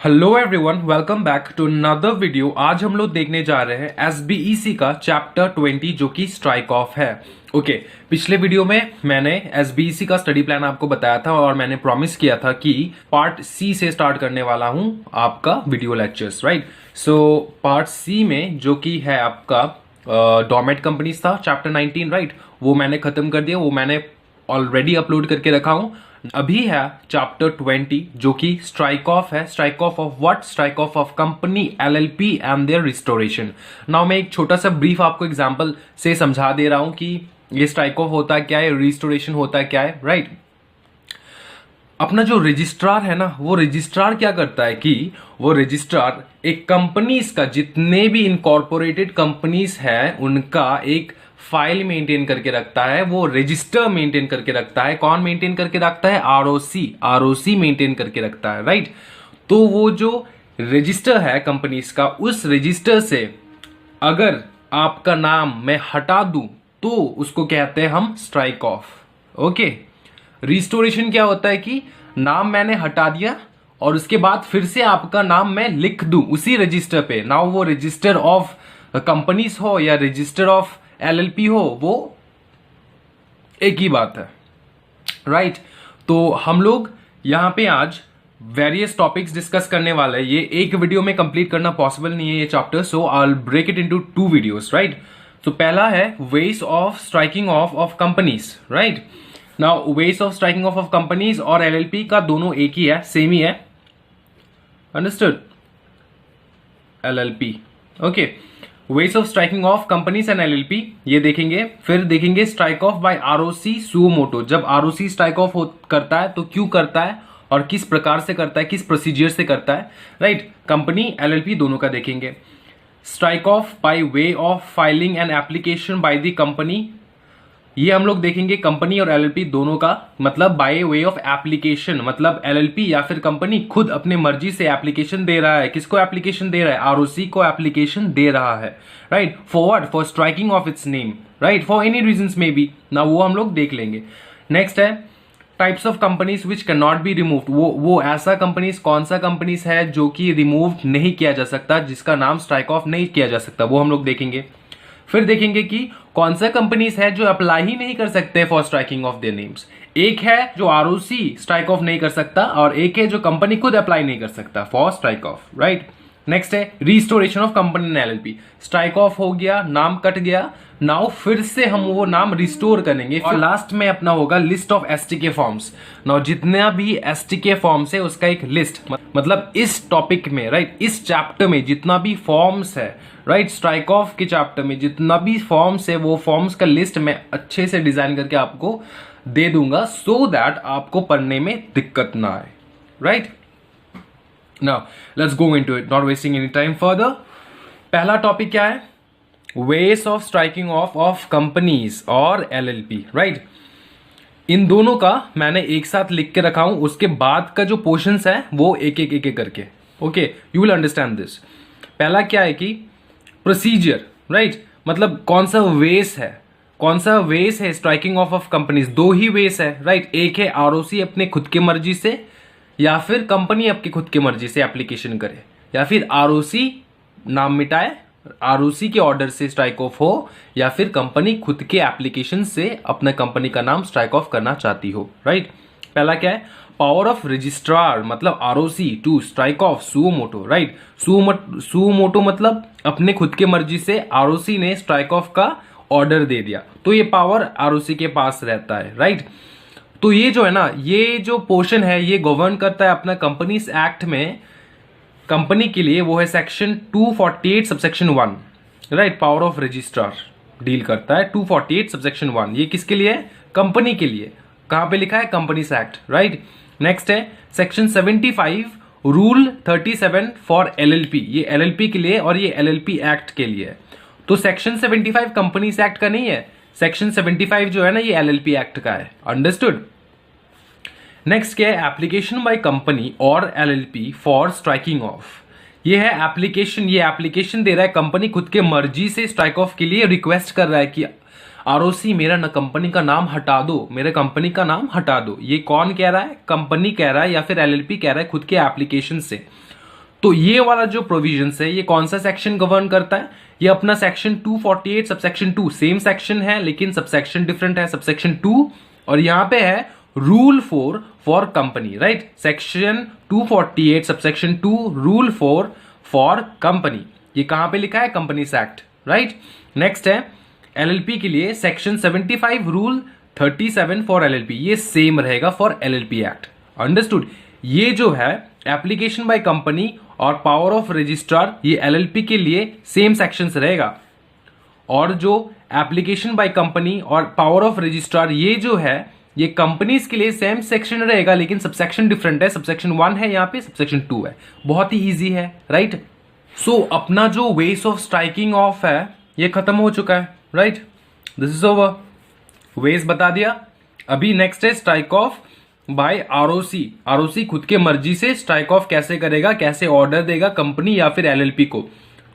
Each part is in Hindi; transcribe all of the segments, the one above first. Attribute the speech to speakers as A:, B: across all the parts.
A: Hello everyone, welcome back to another video. आज हम लोग देखने जा रहे हैं एसबीईसी का चैप्टर 20 जो कि स्ट्राइक ऑफ है। ओके, पिछले वीडियो में मैंने एसबीईसी का स्टडी प्लान आपको बताया था और मैंने प्रॉमिस किया था कि पार्ट सी से स्टार्ट करने वाला हूं आपका video lectures, right. So part C में जो कि है आपका डोमेट कंपनीज था चैप्टर 19, राइट, वो मैंने खत्म कर दिया, वो मैंने ऑलरेडी अपलोड करके रखा हूं। अभी है चैप्टर 20 जो कि स्ट्राइक ऑफ है। Strike off what? Strike off company LLP and their restoration. Now मैं एक छोटा सा ब्रीफ आपको एग्जांपल से समझा दे रहा हूं कि ये स्ट्राइक ऑफ होता क्या है, रिस्टोरेशन होता क्या है, राइट। अपना जो रजिस्ट्रार है ना, वो रजिस्ट्रार क्या करता है कि वो रजिस्ट्रार एक कंपनीज का, जितने भी इनकॉर्पोरेटेड कंपनीज है उनका एक फाइल मेंटेन करके रखता है, वो रजिस्टर मेंटेन करके रखता है। कौन मेंटेन करके रखता है? आरओसी मेंटेन करके रखता है, राइट। तो वो जो रजिस्टर है कंपनीज का, उस रजिस्टर से अगर आपका नाम मैं हटा दूं तो उसको कहते हैं हम स्ट्राइक ऑफ। ओके, रिस्टोरेशन क्या होता है कि नाम मैंने हटा दिया और उसके बाद फिर से आपका नाम मैं लिख दूं उसी रजिस्टर पे। नाउ वो रजिस्टर ऑफ कंपनीज हो या रजिस्टर ऑफ एलएलपी हो, वो एक ही बात है, राइट। तो हम लोग यहां पे आज वेरियस टॉपिक्स डिस्कस करने वाले हैं। ये एक वीडियो में कंप्लीट करना पॉसिबल नहीं है ये chapter, so I will break it into 2 videos, right. तो पहला है ways of striking off companies, right. Now ways of striking off companies और एलएलपी का दोनों एक ही है, सेम ही है, understood. LLP, okay. Ways of striking off companies and LLP ये देखेंगे। फिर देखेंगे strike off by ROC suo motu. जब आरओसी स्ट्राइक ऑफ करता है तो क्यों करता है और किस प्रकार से करता है, किस प्रोसीजर से करता है, राइट। कंपनी एलएलपी दोनों का देखेंगे। Strike off by way of filing an application by the company, ये हम लोग देखेंगे। कंपनी और एलएलपी दोनों का मतलब बाय वे ऑफ एप्लीकेशन, मतलब एलएलपी या फिर कंपनी खुद अपने मर्जी से एप्लीकेशन दे रहा है। किसको एप्लीकेशन दे रहा है? आरओसी को एप्लीकेशन दे रहा है, right. For what? For striking of its name, right, for any reasons may be. ना वो हम लोग देख लेंगे। नेक्स्ट है types of companies which can not be removed. वो ऐसा कंपनीज, कौन सा कंपनीज है जो कि रिमूव नहीं किया जा सकता, जिसका नाम स्ट्राइक ऑफ नहीं किया जा सकता, वो हम लोग देखेंगे। फिर देखेंगे कि कौन सा कंपनीज है जो अप्लाई ही नहीं कर सकते for striking of their names. एक है जो आरओसी स्ट्राइक ऑफ नहीं कर सकता और एक है जो कंपनी खुद अप्लाई नहीं कर सकता for strike off, right. Next है restoration of company and LLP. Strike off हो गया, नाम कट गया, नाउ फिर से हम वो नाम रिस्टोर करेंगे। और लास्ट में अपना होगा लिस्ट ऑफ एसटीके फॉर्म्स। नाउ जितना भी एसटीके फॉर्म्स है उसका एक लिस्ट, मतलब इस टॉपिक में, राइट, इस चैप्टर में जितना भी फॉर्म्स है, राइट, स्ट्राइक ऑफ के चैप्टर में जितना भी फॉर्म्स है, वो फॉर्म्स का लिस्ट मैं अच्छे से डिजाइन करके आपको दे दूंगा सो दैट आपको पढ़ने में दिक्कत ना आए, right. Now let's go into it, not wasting any time further. पहला टॉपिक क्या है? Ways of striking off companies और एलएलपी, राइट। इन दोनों का मैंने एक साथ लिख के रखा हूं, उसके बाद का जो पोर्शंस है वो एक एक करके, okay, you will understand this. पहला क्या है कि प्रोसीजर, राइट, मतलब कौन सा वेस है, कौन सा वेस है स्ट्राइकिंग ऑफ कंपनीज। दो ही वेस है, राइट। एक है आरओसी अपने खुद के मर्जी से या फिर कंपनी अपनी खुद की मर्जी से एप्लीकेशन करे, या फिर आरओसी नाम मिटाए, आरओसी के ऑर्डर से स्ट्राइक ऑफ हो, या फिर कंपनी खुद के एप्लीकेशन से अपने कंपनी का नाम स्ट्राइक ऑफ करना चाहती हो, राइट। पहला क्या है? पावर ऑफ रजिस्ट्रार, मतलब ROC to strike off suo motu, right. Suo motu मतलब अपने खुद के मर्जी से आरओसी ने स्ट्राइक ऑफ का ऑर्डर दे दिया, तो ये पावर आरओसी के पास रहता है, राइट। तो ये जो है ना, ये जो पोर्शन है ये गवर्न करता है अपना कंपनीज एक्ट में कंपनी के लिए, वो है section 248 subsection 1, right. Power of registrar deal करता है 248 सबसेक्शन 1। ये किसके लिए है? कंपनी के लिए। कहां पे लिखा है? Companies act, right. नेक्स्ट है सेक्शन 75 रूल 37 फॉर एलएलपी। ये एलएलपी के लिए और ये एलएलपी एक्ट के लिए है। तो सेक्शन 75 कंपनीज एक्ट का नहीं है, सेक्शन 75 जो है ना ये एलएलपी एक्ट का है, अंडरस्टूड। नेक्स्ट क्या है? एप्लीकेशन बाय कंपनी और एलएलपी फॉर स्ट्राइकिंग ऑफ। ये है एप्लीकेशन, ये एप्लीकेशन दे रहा है, कंपनी खुद के मर्जी से स्ट्राइक ऑफ के लिए रिक्वेस्ट कर रहा है कि आरओसी मेरा ना कंपनी का नाम हटा दो, मेरे कंपनी का नाम हटा दो। ये कौन कह रहा है? कंपनी कह रहा है या फिर एलएलपी कह रहा है खुद के एप्लीकेशन से। तो ये वाला जो प्रोविजन है ये कौन सा सेक्शन गवर्न करता है? ये अपना सेक्शन 248 सबसेक्शन 2, सेम सेक्शन है लेकिन सबसेक्शन डिफरेंट है, सबसेक्शन 2। और यहां पे है rule 4 for company, right? Section 248 subsection 2 rule 4 for company, ये कहां पे लिखा है? Companies act, right? नेक्स्ट है एलएलपी के लिए सेक्शन 75 रूल 37 फॉर एलएलपी, ये सेम रहेगा फॉर एलएलपी एक्ट। अंडरस्टूड? ये जो है एप्लीकेशन बाय कंपनी और पावर ऑफ रजिस्ट्रार, ये एलएलपी के लिए सेम सेक्शंस रहेगा। और जो एप्लीकेशन बाय कंपनी और पावर ऑफ रजिस्ट्रार ये जो है ये कंपनीज के लिए सेम सेक्शन रहेगा लेकिन सबसेक्शन डिफरेंट है, सबसेक्शन 1 है यहाँ पे, सबसेक्शन 2 है। बहुत ही इजी है, राइट? सो अपना जो वेज ऑफ स्ट्राइकिंग ऑफ है ये खत्म हो चुका है, right? This is over, ways बता दिया। अभी नेक्स्ट है strike off by ROC. ROC खुद के मर्जी से स्ट्राइक ऑफ कैसे करेगा, कैसे ऑर्डर देगा कंपनी या फिर एलएलपी को।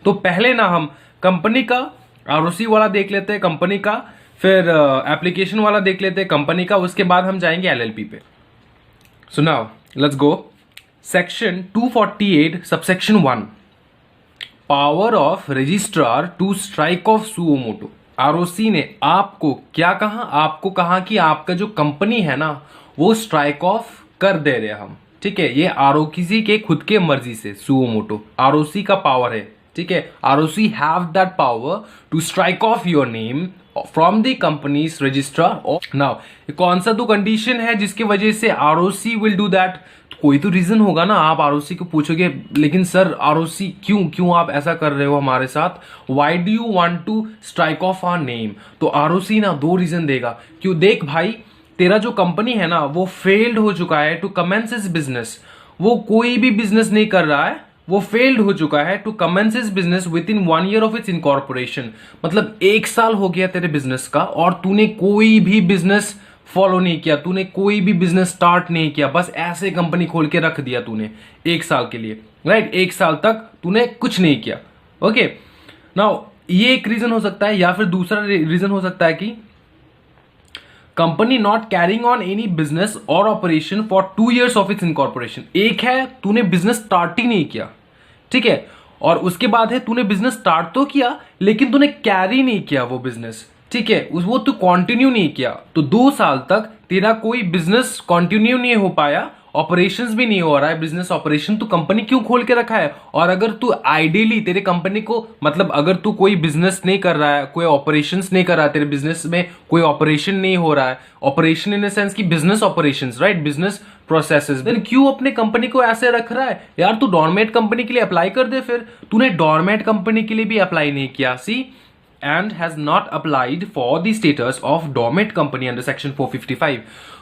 A: तो पहले ना हम कंपनी का आरओसी वाला देख लेते हैं, कंपनी का, फिर एप्लीकेशन वाला देख लेते हैं कंपनी का, उसके बाद हम जाएंगे एलएलपी पे। So now let's go. Section 248 subsection 1, power of registrar to strike off suo motu. ROC ने आपको क्या कहा? आपको कहा कि आपका जो कंपनी है ना वो स्ट्राइक ऑफ कर दे रहे हम, ठीक है? ये आरओसी के खुद के मर्जी से, सुओ मोटो आरओसी का पावर है, ठीक है? ROC have that power to strike off your name from the companies registrar. Now कौन सा तो कंडीशन है जिसकी वजह से आरओसी विल डू दैट? कोई तो रीजन होगा ना। आप आरओसी को पूछोगे लेकिन सर आरओसी क्यों आप ऐसा कर रहे हो हमारे साथ? Why do you want to strike off our name? तो आरओसी ना 2 रीजन देगा। क्यों? देख भाई, तेरा जो कंपनी है ना वो फेल्ड हो चुका है टू कमेंस इज बिजनेस। वो कोई भी बिजनेस नहीं कर रहा है, वो फेल्ड हो चुका है to commence is business within 1 year of its incorporation. मतलब 1 साल हो गया तेरे बिजनेस का और तूने कोई भी बिजनेस फॉलो नहीं किया, तूने कोई भी बिजनेस स्टार्ट नहीं किया, बस ऐसे कंपनी खोल के रख दिया तूने 1 साल के लिए, राइट? 1 साल तक तूने कुछ नहीं किया। ओके, नाउ ये एक रीजन हो सकता है, या फिर दूसरा रीजन हो सकता है कि company not carrying on any business or operation for 2 years of its incorporation. एक है तूने बिजनेस स्टार्ट ही नहीं किया, ठीक है? और उसके बाद है तूने बिजनेस स्टार्ट तो किया लेकिन तूने कैरी नहीं किया वो बिजनेस, ठीक है? वो तू कंटिन्यू नहीं किया। तो 2 साल तक तेरा कोई बिजनेस कंटिन्यू नहीं हो पाया, ऑपरेशंस भी नहीं हो रहा है, बिजनेस ऑपरेशन। तू कंपनी क्यों खोल के रखा है? और अगर तू आइडियली तेरे कंपनी को, मतलब अगर तू कोई बिजनेस नहीं कर रहा है, कोई ऑपरेशंस नहीं कर रहा है, तेरे बिजनेस में कोई ऑपरेशन नहीं हो रहा है, ऑपरेशन इन द सेंस की business operations, right? Business processes, then क्यों अपने कंपनी को ऐसे रख रहा है? यार तू डॉर्मेट कंपनी के लिए अप्लाई कर दे। फिर तूने डॉर्मेट कंपनी के लिए भी अप्लाई नहीं किया, सी, and has not applied for the status of dormant company under section 455।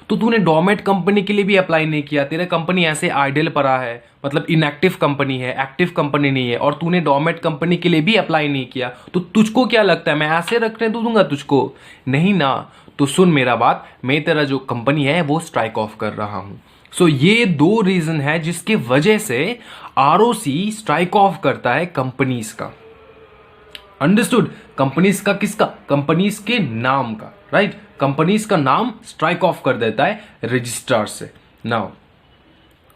A: तो तूने डॉर्मेट कंपनी के लिए भी अप्लाई नहीं किया, तेरा कंपनी ऐसे आइडल पड़ा है, मतलब इनएक्टिव कंपनी है, एक्टिव कंपनी नहीं है, और तूने डॉर्मेट कंपनी के लिए भी अप्लाई नहीं किया। तो तुझको क्या लगता है मैं ऐसे रखने दूंगा तुझको? नहीं ना। तो सुन मेरा बात, मैं तेरा जो कंपनी है वो स्ट्राइक ऑफ कर रहा हूं। सो ये 2 रीजन है जिसके वजह से आरओसी स्ट्राइक ऑफ करता है कंपनीज का। अंडरस्टूड? कंपनीज का किसका? कंपनीज के नाम का, राइट? कंपनीज का नाम स्ट्राइक ऑफ कर देता है रजिस्ट्रार से। नाउ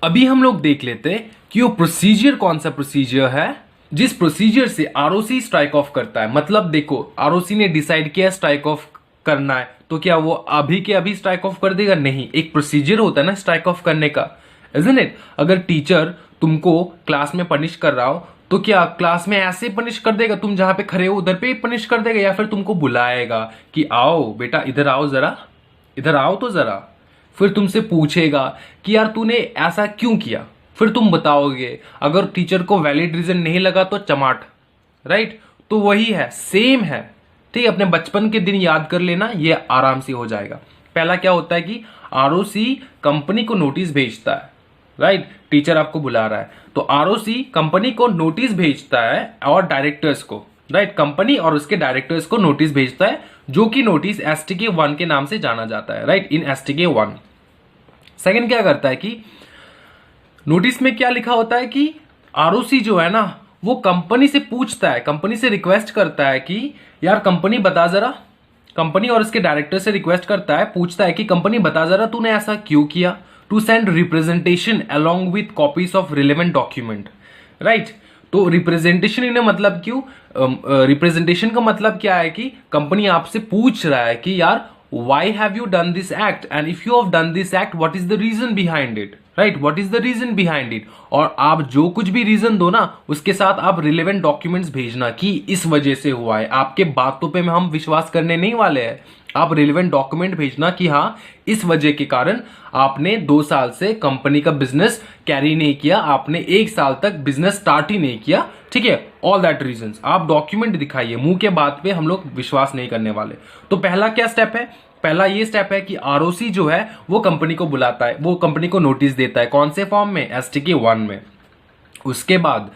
A: अभी हम लोग देख लेते हैं कि वो प्रोसीजर कौन सा प्रोसीजर है जिस प्रोसीजर से आरओसी स्ट्राइक ऑफ करता है। मतलब देखो, आरओसी ने डिसाइड किया स्ट्राइक ऑफ करना है, तो क्या वो अभी के अभी स्ट्राइक ऑफ कर देगा? नहीं, एक प्रोसीजर होता है ना स्ट्राइक ऑफ करने का, इजंट इट? अगर टीचर तुमको क्लास में पनिश कर रहा हो तो क्या क्लास में ऐसे पनिश कर देगा, तुम जहां पे खड़े हो उधर पे पनिश कर देगा, या फिर तुमको बुलाएगा कि आओ बेटा इधर आओ जरा, इधर आओ तो जरा, फिर तुमसे पूछेगा कि यार तूने ऐसा क्यों किया, फिर तुम बताओगे। अगर टीचर को वैलिड रीजन नहीं लगा तो चमाट, राइट? तो वही है, सेम है, ठीक है? अपने बचपन के दिन याद कर लेना, ये आराम से हो जाएगा। पहला क्या होता है कि आरओसी कंपनी को नोटिस भेजता है, राइट? टीचर आपको बुला रहा है तो आरओसी कंपनी को नोटिस भेजता है और डायरेक्टर्स को, राइट? कंपनी और उसके डायरेक्टर्स को नोटिस भेजता है, जो कि नोटिस एसटीके 1 के नाम से जाना जाता है, राइट? इन एसटीके 1। सेकंड क्या करता है कि नोटिस में क्या लिखा होता है कि आरओसी जो है ना वो कंपनी से पूछता है, कंपनी से रिक्वेस्ट करता है कि यार कंपनी बता जरा, कंपनी और इसके डायरेक्टर से रिक्वेस्ट करता है, पूछता है कि कंपनी बता जरा तूने ऐसा क्यों किया, to send representation along with copies of relevant document। Right. तो रिप्रेजेंटेशन इन्हें मतलब क्यों, रिप्रेजेंटेशन का मतलब क्या है कि कंपनी आपसे पूछ रहा है कि यार why have you done this act and if you have done this act what is the reason behind it, right, what is the reason behind it। और आप जो कुछ भी रीजन दो ना उसके साथ आप रिलेवेंट डॉक्यूमेंट्स भेजना कि इस वजह से हुआ है। आपके बातों पे हम विश्वास करने नहीं वाले हैं, आप रिलेवेंट डॉक्यूमेंट भेजना कि हाँ इस वजह के कारण आपने 2 साल से कंपनी का बिजनेस कैरी नहीं किया, आपने 1 साल तक बिजनेस स्टार्ट ही नहीं किया, ठीक है, ऑल दैट रीजंस आप डॉक्यूमेंट दिखाइए। मुंह के बात पे हम लोग विश्वास नहीं करने वाले। तो पहला क्या स्टेप है, पहला ये स्टेप है कि आरओसी जो है वो कंपनी को बुलाता है, वो कंपनी को नोटिस देता है। कौन से फॉर्म में, STK 1 में। उसके बाद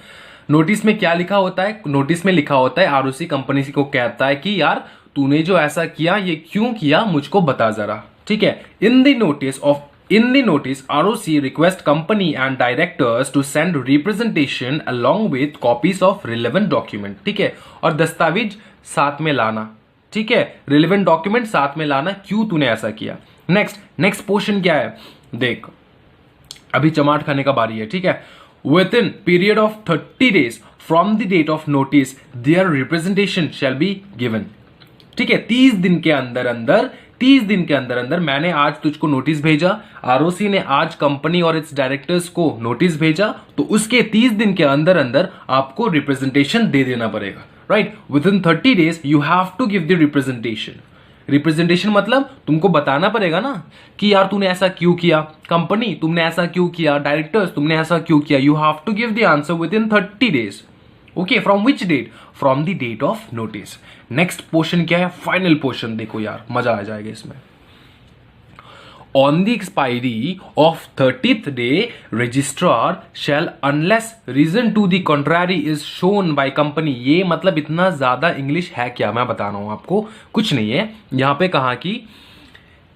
A: नोटिस में क्या लिखा होता है, नोटिस में लिखा होता है आरओसी कंपनी को कहता है कि यार तूने जो ऐसा किया ये क्यों किया मुझको बता जरा, ठीक है। इन the notice ROC request company and directors to send representation along with copies of relevant document, ठीक है, और दस्तावेज साथ में लाना, ठीक है, रिलेवेंट डॉक्यूमेंट साथ में लाना, क्यों तूने ऐसा किया। नेक्स्ट पोर्शन क्या है देख, अभी चमाट खाने का बारी है, ठीक है। Within period of 30 days from the date of notice their representation shall be given, ठीक है। 30 दिन के अंदर मैंने आज तुझको नोटिस भेजा, आरओसी ने आज कंपनी और इट्स डायरेक्टर्स को नोटिस भेजा, तो उसके 30 दिन के अंदर आपको रिप्रेजेंटेशन दे देना पड़ेगा, right. Within 30 days you have to give the representation मतलब तुमको बताना पड़ेगा ना कि यार तूने ऐसा क्यों किया, कंपनी तुमने ऐसा क्यों किया, डायरेक्टर्स तुमने ऐसा क्यों किया। You have to give the answer within 30 days, okay. From which date, from the date of notice. Next portion क्या है, फाइनल पोर्शन, देखो यार मजा आ जाएगा इसमें। On the expiry of 30th day registrar shall unless reason to the contrary is shown by company. ये मतलब इतना ज्यादा इंग्लिश है क्या, मैं बता रहा हूं आपको, कुछ नहीं है। यहां पे कहा कि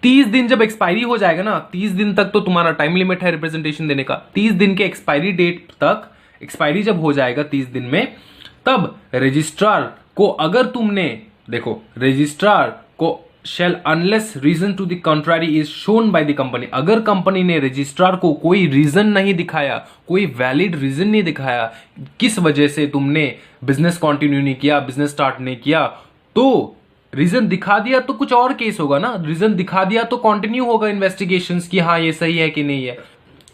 A: 30 दिन जब एक्सपायरी हो जाएगा ना, 30 दिन तक तो तुम्हारा टाइम लिमिट है रिप्रेजेंटेशन देने का, 30 दिन के एक्सपायरी डेट तक, एक्सपायरी जब हो जाएगा 30 दिन में, तब रजिस्ट्रार को अगर तुमने, देखो रजिस्ट्रार को shall unless reason to the contrary is shown by the company, अगर कंपनी ने रजिस्ट्रार को कोई रीजन नहीं दिखाया, कोई वैलिड रीजन नहीं दिखाया किस वजह से तुमने बिजनेस कंटिन्यू नहीं किया, बिजनेस स्टार्ट नहीं किया, तो रीजन दिखा दिया तो कुछ और केस होगा ना, रीजन दिखा दिया तो कंटिन्यू होगा इन्वेस्टिगेशंस कि हाँ ये सही है कि नहीं है।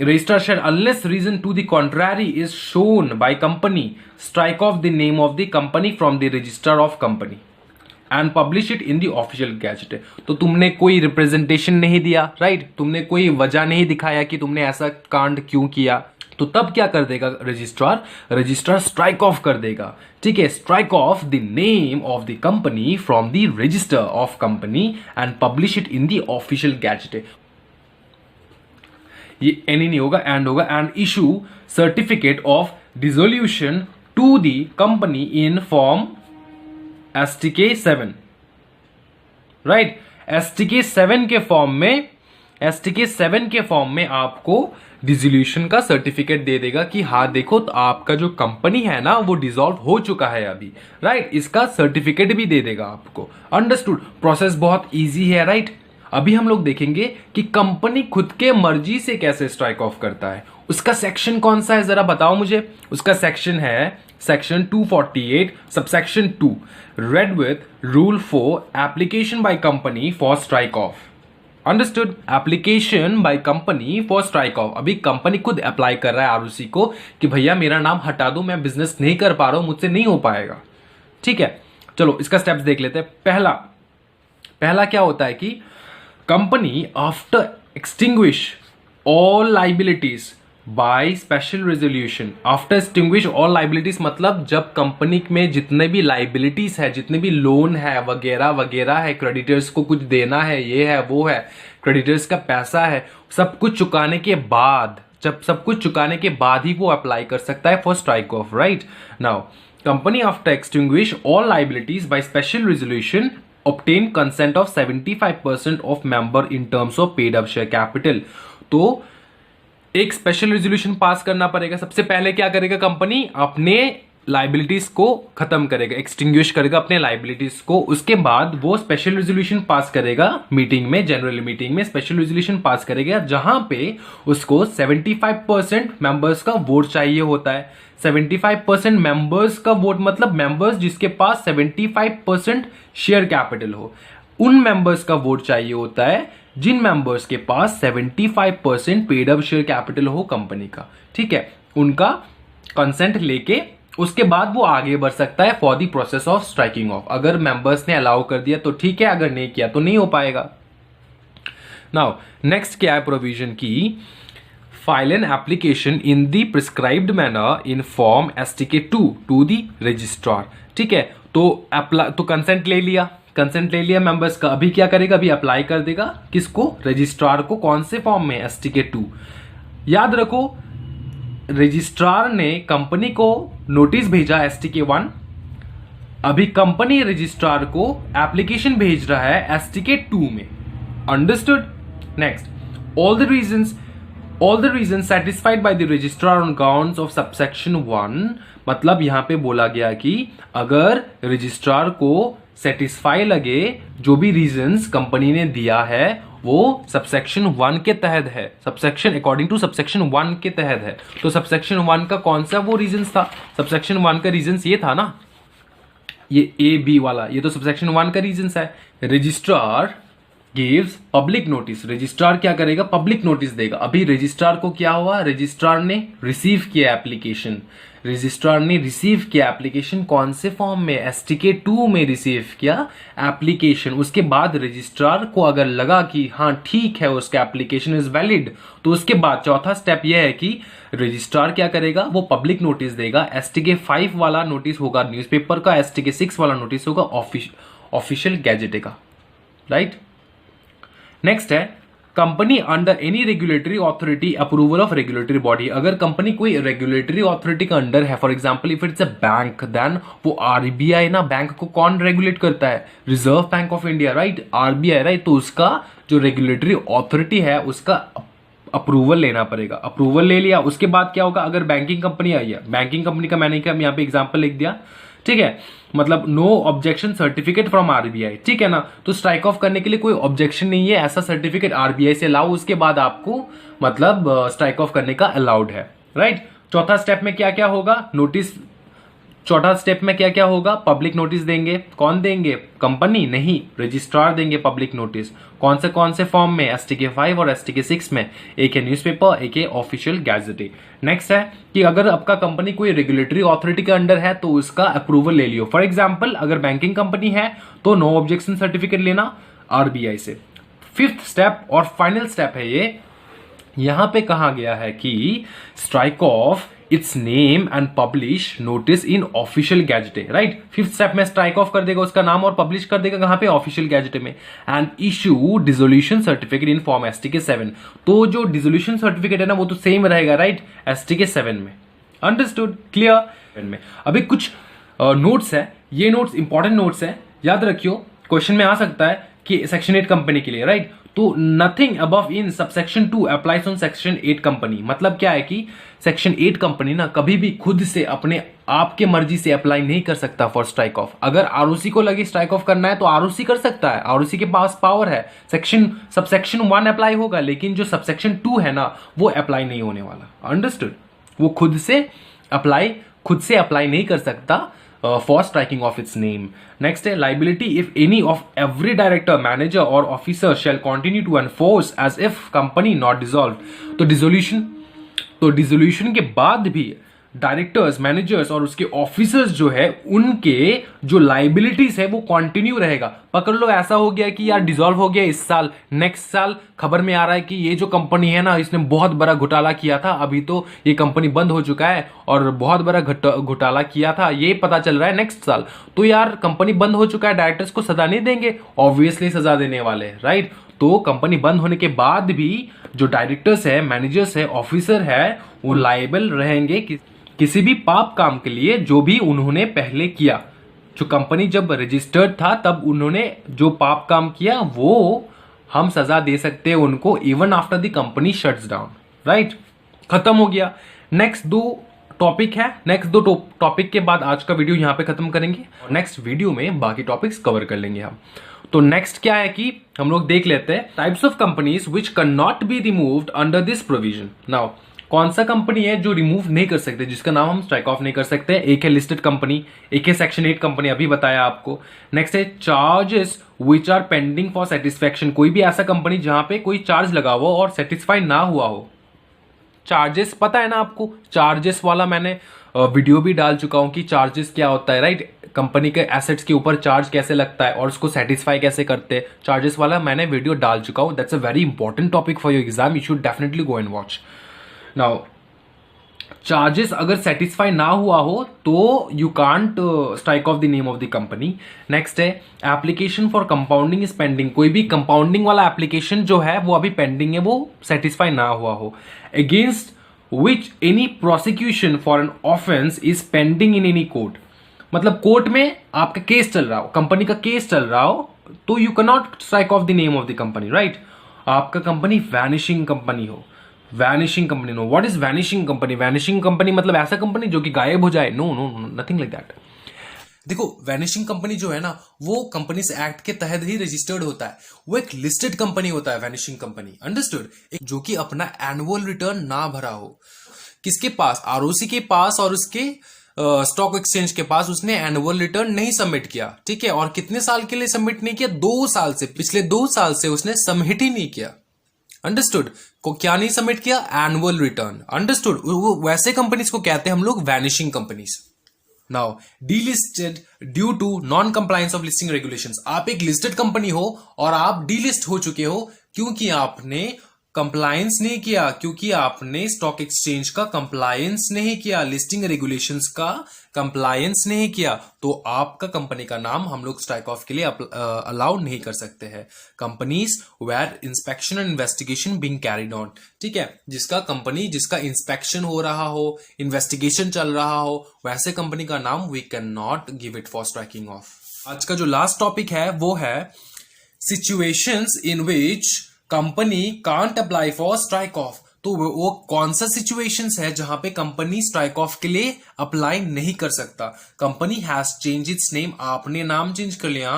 A: Registrar shall unless reason to the contrary is shown by company strike off the name of the company from the registrar of company and publish it in the official gazette. तो तुमने कोई रिप्रेजेंटेशन नहीं दिया, राइट, तुमने कोई वजह नहीं दिखाया कि तुमने ऐसा कांड क्यों किया, तो तब क्या कर देगा रजिस्ट्रार स्ट्राइक ऑफ कर देगा, ठीक है, strike off the name of the company from the register of company and publish it in the official gazette. ये एनी नहीं होगा, एंड होगा, and issue certificate of dissolution to the company in form STK 7, right. STK 7 के फॉर्म में आपको डिसोल्यूशन का सर्टिफिकेट दे देगा कि हाँ देखो तो आपका जो कंपनी है ना वो डिसॉल्व हो चुका है अभी, राइट, इसका सर्टिफिकेट भी दे देगा आपको। अंडरस्टूड, प्रोसेस बहुत इजी है, राइट। अभी हम लोग देखेंगे कि कंपनी खुद के मर्जी से कैसे स्ट्राइक ऑफ करता है। उसका सेक्शन कौन सा है जरा बताओ मुझे। उसका सेक्शन है section 248 subsection 2, red with rule 4 application by company for strike off. Understood, application by company for strike of. अभी कंपनी खुद अप्लाई कर रहा है आरओसी को कि भैया मेरा नाम हटा दो, मैं बिजनेस नहीं कर पा रहा हूं, मुझसे नहीं हो पाएगा, ठीक है। चलो इसका स्टेप्स देख लेते हैं। पहला क्या होता है कि company after extinguish all liabilities by special resolution. After extinguish all liabilities मतलब जब कंपनी में जितने भी लाइबिलिटीज है, जितने भी लोन है वगैरह वगैरह है, क्रेडिटर्स को कुछ देना है, ये है वो है, क्रेडिटर्स का पैसा है, सब कुछ चुकाने के बाद, जब सब कुछ चुकाने के बाद ही वो अप्लाई कर सकता है for strike off, right. Now company after extinguish all liabilities by special resolution obtain consent of 75% of member in terms of paid up share capital। तो एक स्पेशल रेजोल्यूशन पास करना पड़ेगा। सबसे पहले क्या करेगा कंपनी, अपने लाइबिलिटीज को खत्म करेगा, एक्सटिंग्विश करेगा अपने लाइबिलिटीज को। उसके बाद वो स्पेशल रेजोल्यूशन पास करेगा मीटिंग में, जनरल मीटिंग में स्पेशल रेजोल्यूशन पास करेगा, जहां पे उसको 75% मेंबर्स का वोट चाहिए होता है। 75% मेंबर्स का वोट मतलब मेंबर्स जिसके पास 75% शेयर कैपिटल हो, उन मेंबर्स का वोट चाहिए होता है जिन मेंबर्स के पास 75% पेड अप शेयर कैपिटल हो कंपनी का। ठीक है, उनका कंसेंट लेके उसके बाद वो आगे बढ़ सकता है for the process of striking of. अगर मेंबर्स ने अलाउ कर दिया तो ठीक है, अगर नहीं किया तो नहीं हो पाएगा। नाउ नेक्स्ट क्या है प्रोविजन की, file an application in the prescribed manner in form STK2 to the registrar. ठीक है, तो कंसेंट ले लिया, कंसेंट ले लिया मेंबर्स का। अभी क्या करेगा, अभी अप्लाई कर देगा किसको, रजिस्ट्रार को। कौन से फॉर्म में, STK2। याद रखो रजिस्ट्रार ने कंपनी को नोटिस भेजा STK1, अभी कंपनी रजिस्ट्रार को एप्लीकेशन भेज रहा है STK2 में। Understood. Next, all the reasons satisfied by the registrar on grounds of subsection 1, मतलब यहां पे बोला गया कि अगर रजिस्ट्रार को सेटिस्फाई लगे जो भी रीजंस कंपनी ने दिया है वो सबसेक्शन 1 के तहत है, सबसेक्शन अकॉर्डिंग टू सबसेक्शन 1 के तहत है। तो सबसेक्शन 1 का कौन सा वो रीजंस था, सबसेक्शन 1 का रीजंस ये था ना, ये A B वाला, ये तो सबसेक्शन 1 का रीजंस है। Registrar gives public notice, registrar क्या करेगा, पब्लिक नोटिस देगा। अभी रजिस्ट्रार को क्या हुआ, रजिस्ट्रार ने रिसीव किया एप्लीकेशन, रजिस्ट्रार ने रिसीव किया एप्लीकेशन कौन से फॉर्म में, STK2 में रिसीव किया एप्लीकेशन। उसके बाद रजिस्ट्रार को अगर लगा कि हाँ ठीक है उसका एप्लीकेशन इज वैलिड, तो उसके बाद चौथा स्टेप यह है कि रजिस्ट्रार क्या करेगा, वो पब्लिक नोटिस देगा। STK5 वाला नोटिस होगा न्यूज़पेपर का, STK6 वाला नोटिस होगा ऑफिशियल गैजेट का। राइट। नेक्स्ट है company under any regulatory authority approval of regulatory body. अगर कंपनी कोई रेगुलेटरी अथॉरिटी का अंडर है, for example if it's a bank, then वो RBI ना, बैंक को कौन रेगुलेट करता है, Reserve Bank of India, right, RBI, right. तो उसका जो रेगुलेटरी अथॉरिटी है उसका अप्रूवल लेना पड़ेगा। अप्रूवल ले लिया, उसके बाद क्या होगा, अगर बैंकिंग कंपनी आई है, बैंकिंग कंपनी का मैंने क्या यहाँ पे एग्जाम्पल लिख दिया, ठीक है, मतलब no objection certificate from RBI, ठीक है ना। तो स्ट्राइक ऑफ करने के लिए कोई ऑब्जेक्शन नहीं है, ऐसा सर्टिफिकेट RBI से लाओ, उसके बाद आपको मतलब स्ट्राइक ऑफ करने का अलाउड है, राइट। चौथा स्टेप में क्या क्या होगा, नोटिस, चौथा स्टेप में क्या क्या होगा, पब्लिक नोटिस देंगे। कौन देंगे, कंपनी नहीं, रजिस्ट्रार देंगे पब्लिक नोटिस। कौन से फॉर्म में, STK5 और STK6 में, एक है न्यूज़पेपर, एक है ऑफिशियल गैजेट। नेक्स्ट है कि अगर आपका कंपनी कोई रेगुलेटरी अथॉरिटी के अंडर है तो उसका अप्रूवल ले लियो। फॉर एग्जांपल अगर बैंकिंग कंपनी है तो नो ऑब्जेक्शन सर्टिफिकेट लेना RBI से। फिफ्थ स्टेप और फाइनल स्टेप है ये, यहां पे कहा गया है कि strike of its name and publish notice in official gazette, right. Fifth step में स्ट्राइक ऑफ कर देगा उसका नाम और पब्लिश कर देगा कहां पे, ऑफिशियल गैजेट में। And issue dissolution certificate in form STK7। तो जो डिसोल्यूशन सर्टिफिकेट है ना वो तो सेम रहेगा, राइट, STK7 में। Understood, clear. में अभी कुछ नोट्स है, ये नोट्स इंपॉर्टेंट नोट्स है, याद रखियो, क्वेश्चन में आ सकता है कि सेक्शन 8 कंपनी के लिए, राइट। तो nothing above in subsection 2 applies on section 8 company. मतलब क्या है कि सेक्शन 8 कंपनी ना कभी भी खुद से अपने आपके मर्जी से अप्लाई नहीं कर सकता फॉर स्ट्राइक ऑफ। अगर ROC को लगे स्ट्राइक ऑफ करना है तो ROC कर सकता है, ROC के पास पावर है। सबसेक्शन 1 अप्लाई होगा, लेकिन जो सबसेक्शन 2 है ना वो अप्लाई नहीं होने वाला। अंडरस्टूड, वो खुद से अप्लाई नहीं कर सकता for striking off its name. Next है liability if any of every director, manager or officer shall continue to enforce as if company not dissolved. तो डिसोल्यूशन के बाद भी डायरेक्टर्स, मैनेजर्स और उसके ऑफिसर्स जो है उनके जो लाइबिलिटीज है वो कंटिन्यू रहेगा। पकड़ लो ऐसा हो गया कि यार डिसॉल्व हो गया इस साल, नेक्स्ट साल खबर में आ रहा है कि ये जो कंपनी है ना इसने बहुत बड़ा घोटाला किया था, अभी तो ये कंपनी बंद हो चुका है और बहुत बड़ा घोटाला किया था ये पता चल रहा है नेक्स्ट साल, तो यार कंपनी बंद हो चुका है, डायरेक्टर्स को सजा नहीं देंगे, ऑब्वियसली सजा देने वाले, राइट। तो कंपनी बंद होने के बाद भी जो डायरेक्टर्स है, मैनेजर्स है, ऑफिसर है, वो लायबल रहेंगे किसी भी पाप काम के लिए जो भी उन्होंने पहले किया। जो कंपनी जब रजिस्टर्ड था तब उन्होंने जो पाप काम किया वो हम सजा दे सकते हैं उनको even after the company shuts down, right. खत्म हो गया। नेक्स्ट दो टॉपिक है। नेक्स्ट दो टॉपिक के बाद आज का वीडियो यहां पे खत्म करेंगे और नेक्स्ट वीडियो में बाकी टॉपिक्स कवर कर लेंगे हम। तो नेक्स्ट क्या है कि हम लोग देख लेते हैं types of companies which can not be removed under this provision. Now कौन सा कंपनी है जो रिमूव नहीं कर सकते, जिसका नाम हम स्ट्राइक ऑफ नहीं कर सकते? एक है लिस्टेड कंपनी, एक है सेक्शन 8 कंपनी, अभी बताया आपको। नेक्स्ट है charges which are pending for satisfaction, कोई भी ऐसा कंपनी जहां पे कोई चार्ज लगा हुआ और सेटिस्फाई ना हुआ हो। चार्जेस पता है ना आपको, चार्जेस वाला मैंने वीडियो भी डाल चुका हूं कि चार्जेस क्या होता है, राइट? कंपनी के एसेट्स के ऊपर चार्ज कैसे लगता है और उसको सेटिस्फाई कैसे करते हैं, चार्जेस वाला मैंने वीडियो डाल चुका हूं। That's a very important topic for your exam, you should definitely go and watch. Now charges अगर सेटिस्फाई ना हुआ हो तो you can't strike off the name of the company. Next है application for compounding is pending, कोई भी कंपाउंडिंग वाला एप्लीकेशन जो है वो अभी पेंडिंग है, वो सेटिस्फाई ना हुआ हो। Against which any prosecution for an offence is pending in any court, मतलब कोर्ट में आपका केस चल रहा हो, कंपनी का केस चल रहा हो, तो you can not strike off the name of the company, right? आपका कंपनी वैनिशिंग कंपनी हो, vanishing company no. What is vanishing company? Vanishing company मतलब ऐसा कंपनी जो कि गायब हो जाए। No no no, nothing like that. देखो वैनिशिंग कंपनी जो है ना वो कंपनीज एक्ट के तहत ही रजिस्टर्ड होता है, वो एक लिस्टेड कंपनी होता है वैनिशिंग कंपनी, अंडरस्टूड? जो कि अपना एनुअल रिटर्न ना भरा हो। किसके पास? आरओसी के पास और उसके स्टॉक एक्सचेंज के पास उसने एनुअल रिटर्न नहीं सबमिट किया, ठीक है? और कितने साल के लिए सबमिट नहीं किया? 2 साल से, पिछले 2 साल से उसने सबमिट ही नहीं किया, अंडरस्टूड? को क्या नहीं सबमिट किया? Annual return, understood? वैसे कंपनीज को कहते हैं हम लोग vanishing companies. Now delisted due to non compliance of listing regulations, आप एक लिस्टेड कंपनी हो और आप डीलिस्ट हो चुके हो क्योंकि आपने कंप्लायंस नहीं किया, क्योंकि आपने स्टॉक एक्सचेंज का कंप्लायंस नहीं किया, लिस्टिंग रेगुलेशंस का कंप्लायंस नहीं किया, तो आपका कंपनी का नाम हम लोग स्ट्राइक ऑफ के लिए अलाउ नहीं कर सकते हैं। Companies where inspection and investigation being carried on, ठीक है? जिसका इंस्पेक्शन हो रहा हो, इन्वेस्टिगेशन चल रहा हो, वैसे कंपनी का नाम we can not give it for striking off. आज का जो लास्ट टॉपिक है वो है situations in which company can't apply for strike off. तो वो कौन सा सिचुएशंस है जहां पे कंपनी स्ट्राइक ऑफ के लिए अप्लाई नहीं कर सकता? Company has change its name, आपने नाम चेंज कर लिया,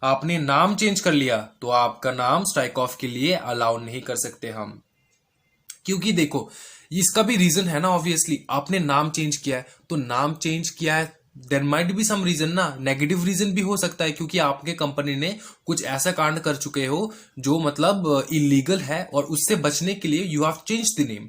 A: आपने नाम चेंज कर लिया, तो आपका नाम स्ट्राइक ऑफ के लिए अलाउ नहीं कर सकते हम। क्योंकि देखो इसका भी रीजन है ना, ऑब्वियसली आपने नाम चेंज किया है, तो नाम चेंज किया है, there might be some reason ना, नेगेटिव रीजन भी हो सकता है, क्योंकि आपके कंपनी ने कुछ ऐसा कांड कर चुके हो जो मतलब इलीगल है और उससे बचने के लिए you have change the name.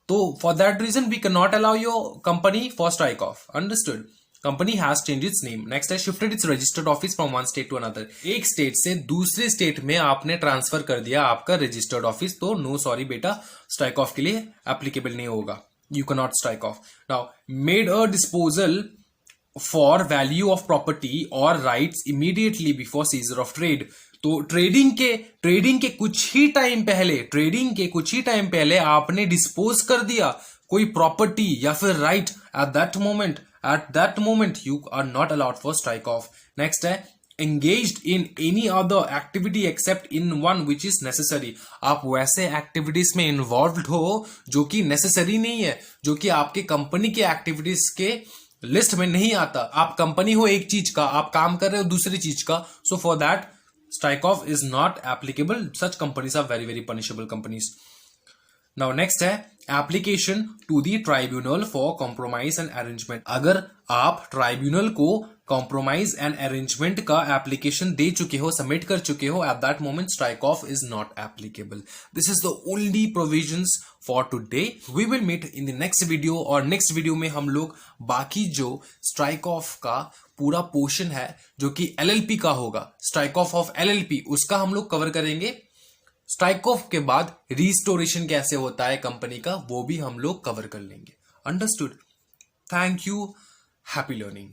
A: तो for that reason we can not allow your company for strike off, understood? Company has change its name. Next है shifted its registered office from one state to another, एक स्टेट से दूसरे स्टेट में आपने ट्रांसफर कर दिया आपका रजिस्टर्ड ऑफिस, तो नो सॉरी बेटा, स्ट्राइक ऑफ के लिए एप्लीकेबल नहीं होगा, you can not strike off. Now made a disposal for value of property or rights immediately before seizure of trade, तो ट्रेडिंग के कुछ ही टाइम पहले आपने डिस्पोज कर दिया कोई प्रॉपर्टी या फिर right, at that moment you are not allowed for strike off. Next है engaged in any other activity except in one which is necessary, आप वैसे एक्टिविटीज में इन्वॉल्व हो जो कि नेसेसरी नहीं है, जो कि आपके कंपनी के एक्टिविटीज के लिस्ट में नहीं आता। आप कंपनी हो एक चीज का, आप काम कर रहे हो दूसरी चीज का, so for that strike off is not applicable. Such companies are very very punishable companies. Now next है application to the tribunal for compromise and arrangement, अगर आप ट्राइब्यूनल को कॉम्प्रोमाइज एंड अरेंजमेंट का एप्लीकेशन दे चुके हो, सबमिट कर चुके हो, at that moment strike off is not applicable. This is the only provisions for today. We will meet in the next video, और नेक्स्ट वीडियो में हम लोग बाकी जो स्ट्राइक ऑफ का पूरा पोर्शन है जो कि एलएलपी का होगा, स्ट्राइक ऑफ एलएलपी, उसका हम लोग कवर करेंगे। स्ट्राइक ऑफ के बाद रिस्टोरेशन कैसे होता है कंपनी का, वो भी हम लोग कवर कर लेंगे, understood? Thank you, happy learning.